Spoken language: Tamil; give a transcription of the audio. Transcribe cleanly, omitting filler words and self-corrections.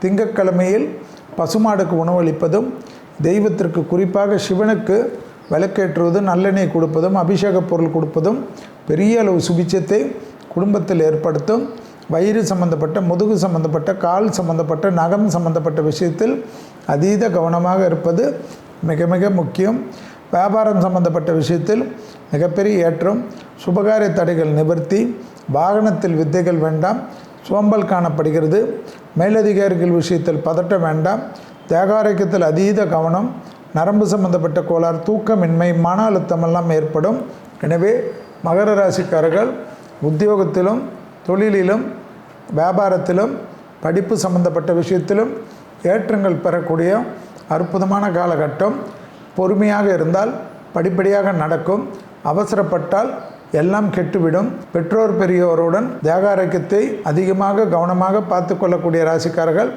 திங்கட்கிழமையில் பசுமாடுக்கு உணவளிப்பதும், தெய்வத்திற்கு குறிப்பாக சிவனுக்கு விளக்கேற்றுவது, நல்லெண்ணெய் கொடுப்பதும், அபிஷேக பொருள் கொடுப்பதும் பெரிய அளவு சுபிட்சத்தை குடும்பத்தில் ஏற்படுத்தும். வயிறு சம்பந்தப்பட்ட, முதுகு சம்பந்தப்பட்ட, கால் சம்பந்தப்பட்ட, நகம் சம்பந்தப்பட்ட விஷயத்தில் அதீத கவனமாக இருப்பது மிக மிக முக்கியம். வியாபாரம் சம்பந்தப்பட்ட விஷயத்தில் மிகப்பெரிய ஏற்றம். சுபகாரிய தடைகள் நிவர்த்தி. வாகனத்தில் வித்தைகள் வேண்டாம், சோம்பல் காணப்படுகிறது. மேலதிகாரிகள் விஷயத்தில் பதட்டம் வேண்டாம். தேகாரோக்கியத்தில் அதீத கவனம். நரம்பு சம்பந்தப்பட்ட கோளாறு, தூக்கமின்மை, மன அழுத்தமெல்லாம் ஏற்படும். எனவே மகர ராசிக்காரர்கள் உத்தியோகத்திலும், தொழிலிலும், வியாபாரத்திலும், படிப்பு சம்பந்தப்பட்ட விஷயத்திலும் ஏற்றங்கள் பெறக்கூடிய அற்புதமான காலகட்டம். பொறுமையாக இருந்தால் படிப்படியாக நடக்கும். அவசரப்பட்டால் எல்லாம் கெட்டுவிடும். பெற்றோர் பெரியோருடன் தேகாரோக்கியத்தை அதிகமாக கவனமாக பார்த்து கொள்ளக்கூடிய ராசிக்காரர்கள்